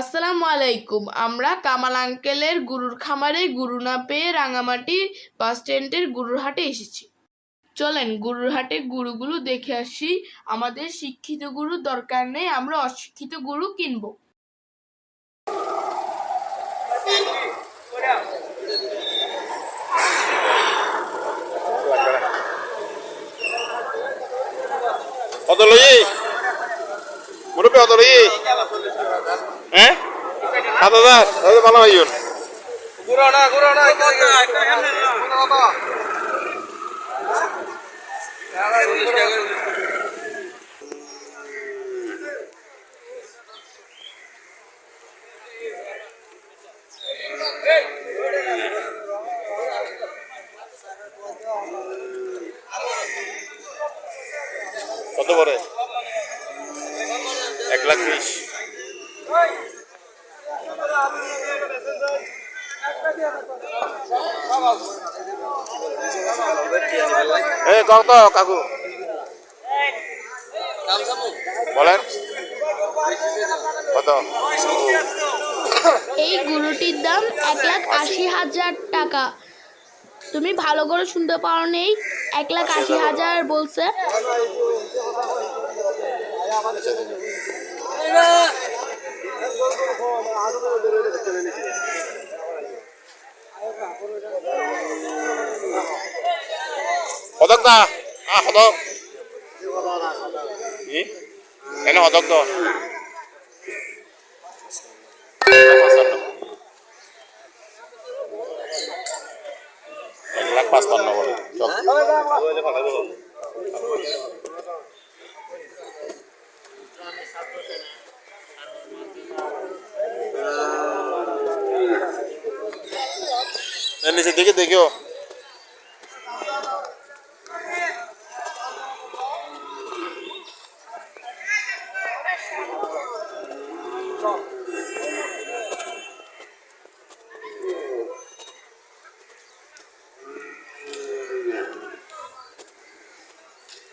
আসসালামু আলাইকুম। আমরা কামাল আঙ্কেলের গরুর খামারে গরু না পেয়ে রাঙামাটি বাস স্ট্যান্ডের গরুর হাটে এসেছি। চলেন গরুর হাটে গরুগুলো দেখে আসি। আমাদের শিক্ষিত গরুর দরকার নেই, আমরা অশিক্ষিত গরু কিনবো। কত লই মুরব্বী কত লই? হ্যাঁ 7,000 ভালো হইন। কত পরে? 1,20,000। কত কাকু বলেন কত? এই গরুটির দাম 1,80,000 টাকা। তুমি ভালো করে শুনতে পারো নেই? 1,80,000 বলছে। হদক না হদক কেন হদক তো 1,55,000 বলে চল। নিচে দিকে দেখিও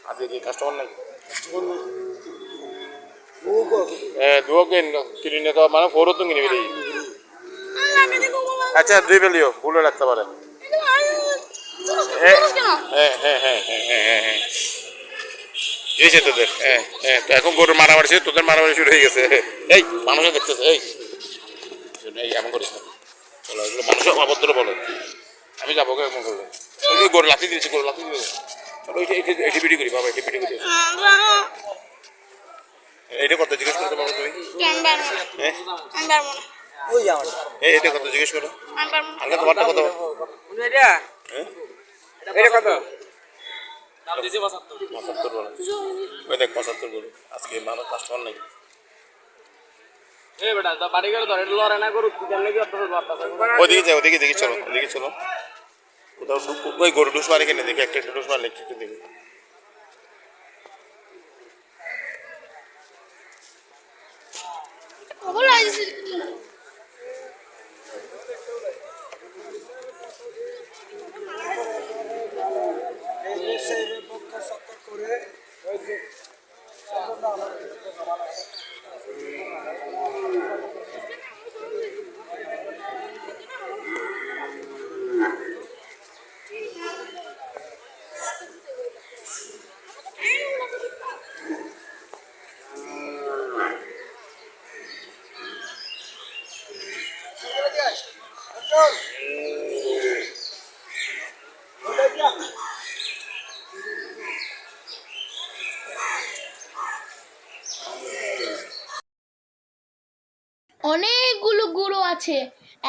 আজকে কি কাস্টমার নাই? দুও কিনে তো মানে ফোরও তো কিনে বেরিয়ে। আচ্ছা 2 পেলিও ভুলে রাখতে পারে। এই তোদের তো এখন গরুর মারামারি ছিল, তোদের মারামারি শুরু হয়ে গেছে। এই মানুষে দেখতেছে এই এমন করিস না, চলো এগুলো মানুষের অভদ্র বলে। আমি যাবো এমন করবো গরু লাথি দিয়েছি, গরু লাথি দিয়ে চলো এটি বিডি করি বাবা, এটি বিডি করি। এইটা কত জিজ্ঞেস করতে পারো তুমি? এটা কত জিজ্ঞেস করো? আগে তোমারটা কত? দেখ 75 বলো। আজকে মানুষ কাস্টমার নাই। ওদিকে যাও, ওদিকে দেখি চলো, ওদিকে চলো। কোথাও ওই গরু ডুস মারে কিনে দেখি, একটা ডুস মারলে একটু দেখি। অনেকগুলো গরু আছে,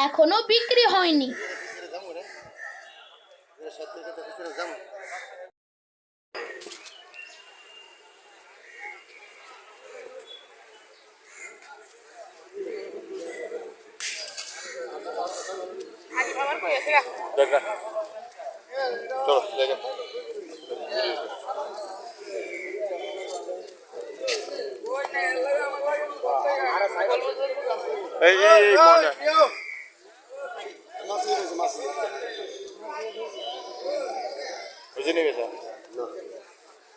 এখনো বিক্রি হয়নি। চলো দেখে এই বুঝে নিয়ে গেছে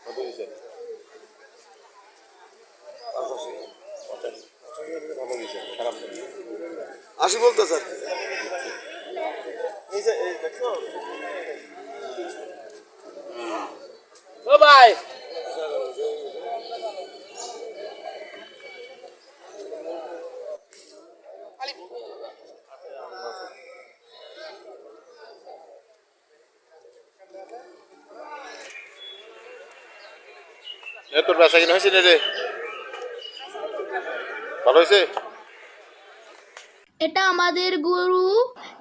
কত দিয়েছে? ভালো দিছে, খারাপ না। 80 বলতে স্যার। ও ভাই তোর ব্যবসা কিনা হয়েছে রে? ভালো হয়েছে? এটা আমাদের গরু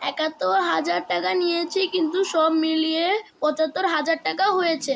৭১,০০০ টাকা নিয়েছে, কিন্তু সব মিলিয়ে ৭৫,০০০ টাকা হয়েছে।